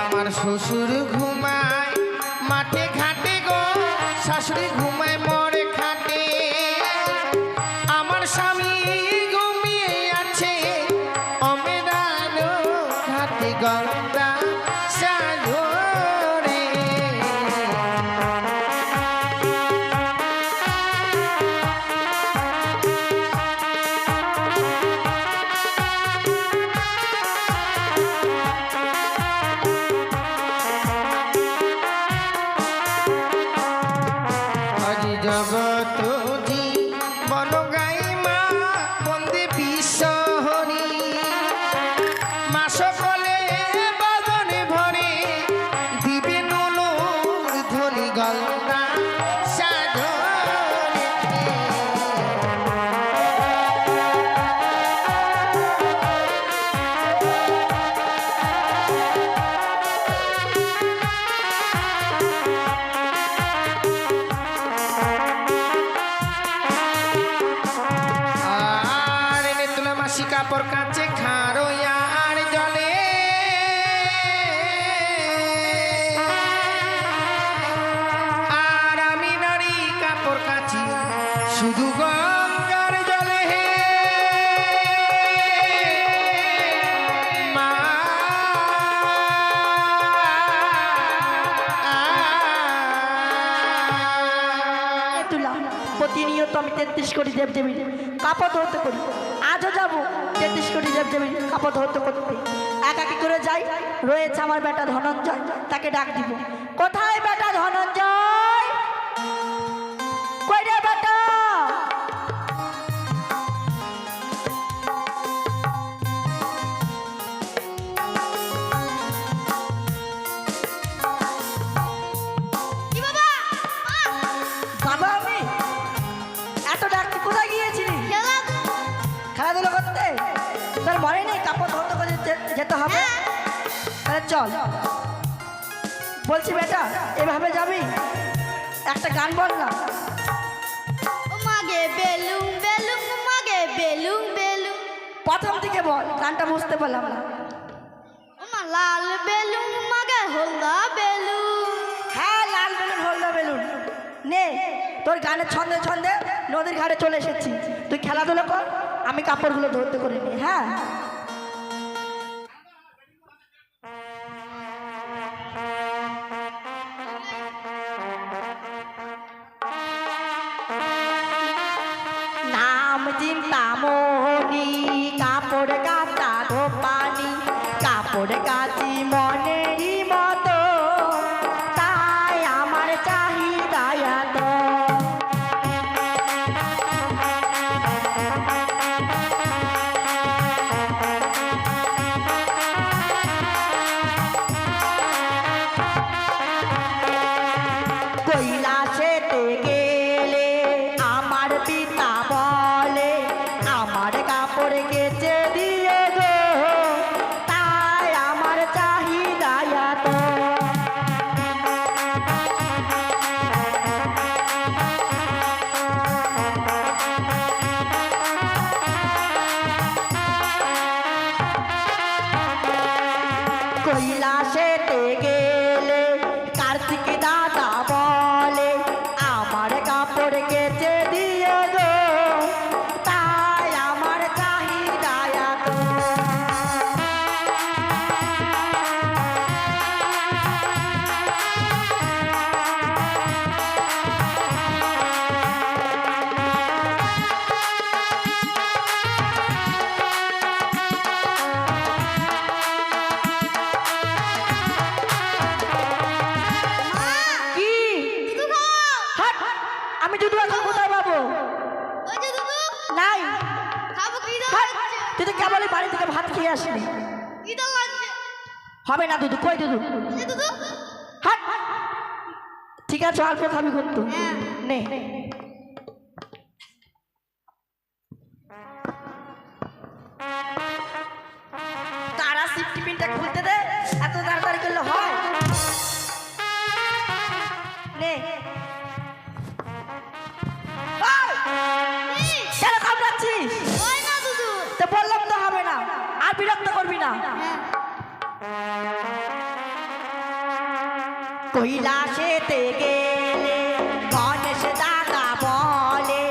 আমার শ্বশুর ঘুমায় মাঠে ঘাটে গো, শাশুড়ি ঘুমায় মরে খাটে। আমার স্বামী ঘুমিয়ে আছে অমেদানো ঘাটে গঙ্গা সাগরে। আজি জগত জীবন গাই মা বন্দে বিশ্ব হরি। মাস কলে বাদনে ভরে দিবে নুনুর ধরি গঙ্গা সাগরে। আর এনে তুলা মাসি কাপড় কাচে খারো আর জলে। আর আমি নারী কাপড় কাচি শুধু গঙ্গার জলে। মা তুলা প্রতিনিয়ত আমি 33 কোটি দেবদেবীর কাপড় ধরতে করি। আজও যাবো 33 কোটি দেবদেবীর কাপড় ধরতে করতে। একাকি করে যাই, রয়েছে আমার বেটা ধনঞ্জয়, তাকে ডাক দিব। কোথায় বেটা ধনঞ্জয়? কই রে বেটা? বাবা আমি এত ডাকছি, কোথায় গিয়েছিলি? খেলাধুলো করতে? তোর মনে নেই কাপড় ধরতে করে যেতে হবে? তাহলে চল। বলছি বেটা এভাবে যাবি? একটা গান বল না। মাগে বেলুম বেলুম মাগে বেলুম বেলুম। প্রথম থেকে বল, গানটা বুঝতে পারলাম না। ওমা লাল বেলুম মাগে হলদা বেলুম। হ্যাঁ লাল বেলুন হলদা বেলুন। নে তোর গানের ছন্দে ছন্দে নদীর ঘাটে চলে এসেছি। তুই খেলাধুলো কর, আমি কাপড়গুলো ধরতে করে নি। হ্যাঁ নাম চিন্তামণি কাপড় কাচা ধোপানি, কাপড় কাচি মনেরই মতো, তাই আমার চাহিদা এত। কৈলাসেতে গেলে আমার পিতা বলে আমার কাপড় কেচে দিয়ে গো, তাই আমার চাহিদা এত। কৈলাসেতে গেলে কার্তিক দাদা বলে আমার কাপড় কেচে দিয়ে গো, তাই আমার চাহিদা এত। কি? দুধু খাও। হাট! আমি দুধ এখন কোথায় পাবো? ওই যে দুধু নাই। খাবো কি দাও হাট! লাগছে? তুই তো কেবলই বাড়ি থেকে ভাত খেয়ে আসলি। কি দাও লাগছে? হবে না দুধ, কই দুধ? ওই যে দুধু। হাট! ঠিক আছে অল্প খাবি কিন্তু। হ্যাঁ। নে তারা সিফ টিফিনটা খুলতে দে, এত তাড়াতাড়ি করলে হয়? নে কেন কামড়াচ্ছিস? ওই না দুধু। তো বললাম তো হবে না, আর বিরক্ত করবি না। হ্যাঁ কৈলাসেতে গেলে গণেশ দাদা বলে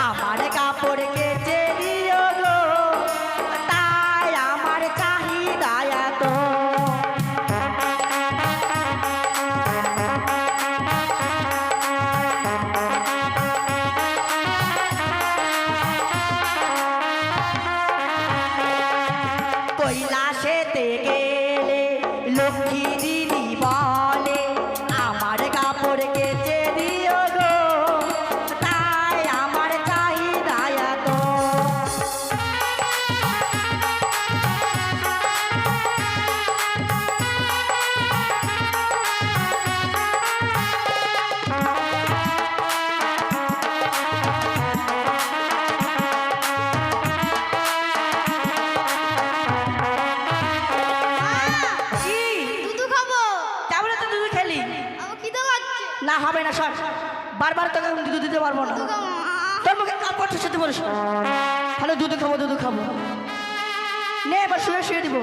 আমার কাপড় কেচে দিও গো, তাই আমার চাহিদা এত। কৈলাসেতে গেলে লক্ষ্মী দিদি বলে আমার কাপড় কেচে দিও গো, তাই আমার চাহিদা এত। কি? দুধু খাবো। কেমন তো দুধ খেলি? আমার খিদে লাগছে। না হবে না সর, বারবার তোকে আমি দুধ দিতে পারবো না। দুধু খাবো। তোর মুখে কাপড় সাথে বলিস হ্যালো দুধ খাবো দুধ খাবো, নে এবার শুয়ে শুয়ে দিব।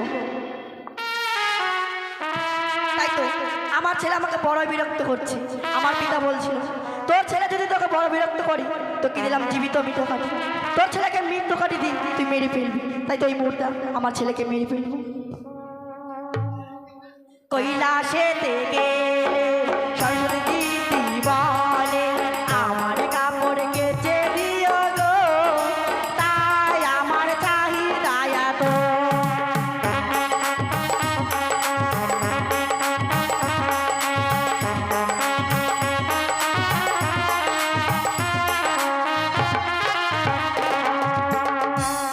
তাই তো আমার ছেলে আমাকে বড় বিরক্ত করছে। আমার পিতা বলছিল তোর ছেলে যদি তোকে বড় বিরক্ত করি তোকে দিলাম জীবিত মৃত কাটি, তোর ছেলেকে মৃত্যু কাটি দিন তুই মেরে ফেলবি। তাই তো এই মুহূর্তে আমার ছেলেকে মেরে ফেলবো। কৈলাসেতে গেলে সরস্বতী দিদি বলে আমার কাপড় কেচে দিও গো, তাই আমার চাহিদা এত।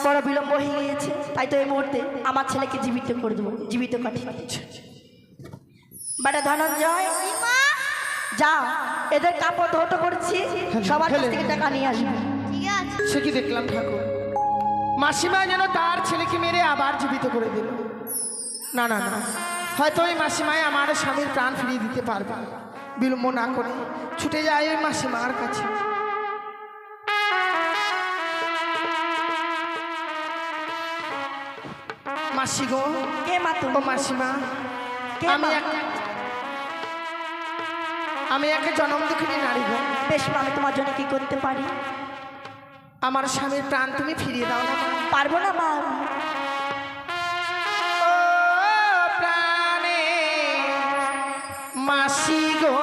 বড় বিলম্ব হয়ে গিয়েছে, তাই তো এই মুহূর্তে আমার ছেলেকে জীবিত করে দেবো, জীবিত কাটিয়ে দিচ্ছে। বেটা ধনঞ্জয় মা, যা, এদের কাপড় ধৌত করছি, সবার কাছ থেকে টাকা নিয়ে আসবে। ঠিক আছে। সে কি দেখলাম ঠাকুর, মাসিমা যেন তার ছেলেকে মেরে আবার জীবিত করে দিল। না না না, হয়তো ওই মাসিমাই আমার স্বামীর প্রাণ ফিরিয়ে দিতে পারবে। বিলম্ব না করে ছুটে যায় ওই মাসিমার কাছে। মাসি গো, কে মা ও তুমি? মাসিমা, কে আমি মা? আমি এক জনম দুঃখিনী নারী গো। বেশ মা, আমি তোমার জন্য কি করতে পারি? আমার স্বামীর প্রাণ তুমি ফিরিয়ে দাও না মা। পারবো না মা। ও প্রাণে মাসি গো,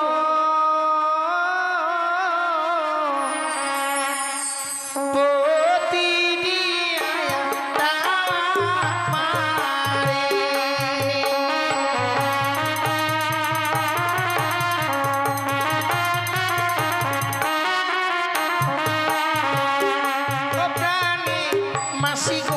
মাসি গো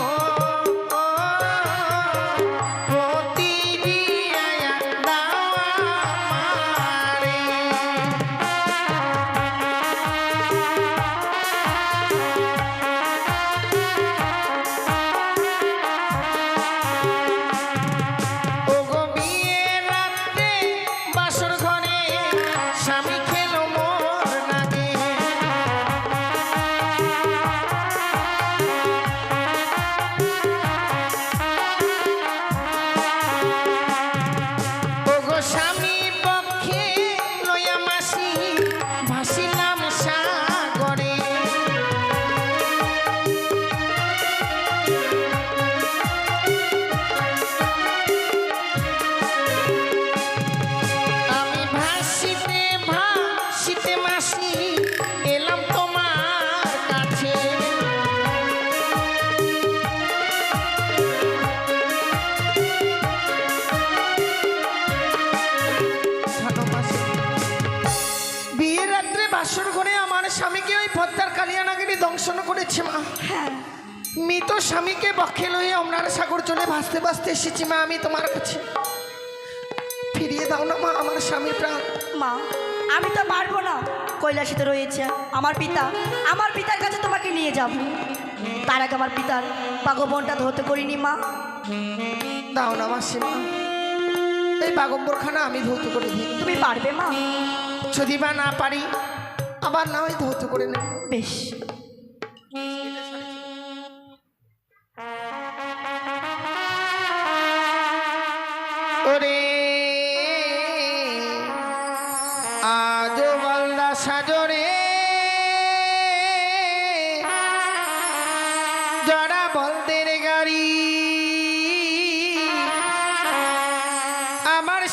বাসর ঘরে আমার স্বামীকে ওই পদ্মার কালিয়ানাগিনী দংশন করেছে মা। হ্যাঁ, মৃত স্বামীকে বক্ষে লইয়ে অমরার সাগর চলে ভাসতে ভাসতে এসেছি মা আমি তোমার কাছে। ফিরিয়ে দাও না মা আমার স্বামী প্রাণ। মা আমি তো পারবো না, কৈলাসিতে রয়েছে আমার পিতা, আমার পিতার কাছে তোমাকে নিয়ে যাব। তার আগে আমার পিতার বাগবনটা ধরতে করিনি মা। দাও না মাসিমা, এই বাগম্বরখানা আমি ধৌত করে দিই। তুমি পারবে মা? যদি বা না পারি আবার না ওই ধৌত করে নেব। বেশ। ওরে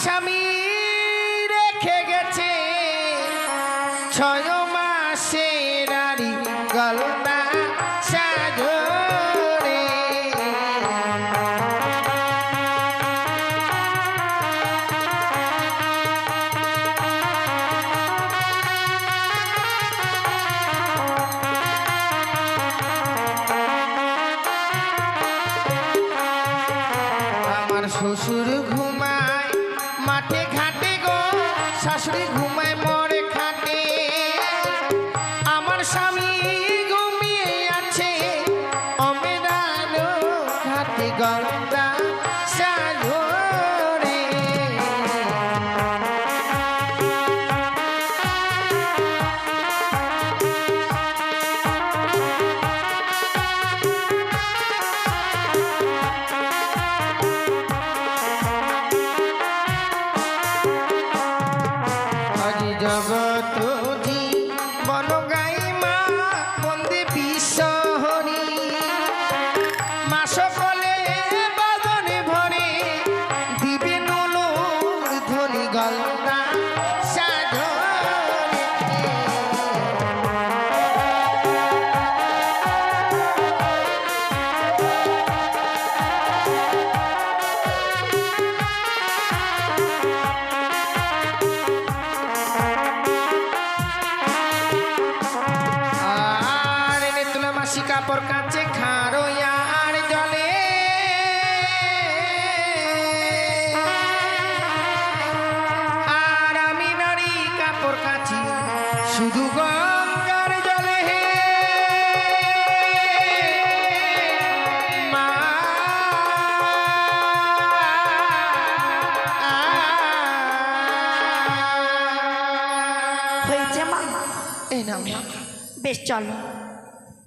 স্বামী রেখে গেছে 6 মাসের আড়ি গলনা সাজরে। আমার শ্বশুর ঘুমায় মাঠে ঘাটে গো, শাশুড়ি ঘুমায় মরে খাটে। আমার স্বামী ঘুমিয়ে আছে অমেদানো ঘাটে গলনা সাজরে। আজি জগত জীবন গাই মা বন্দে বিশ্বহরি। মাস কলে বাদনে ভরে দিবে নুনুর ধ্বনি গলনা সাজরে। আর এনে তুলা মাসি কাপড় কাচে খারো আর জলে। আর আমি নারী কাপড় কাচি শুধু গঙ্গার জলে। মা হয়েছে মা? এই নাও মা। বেশ চলো।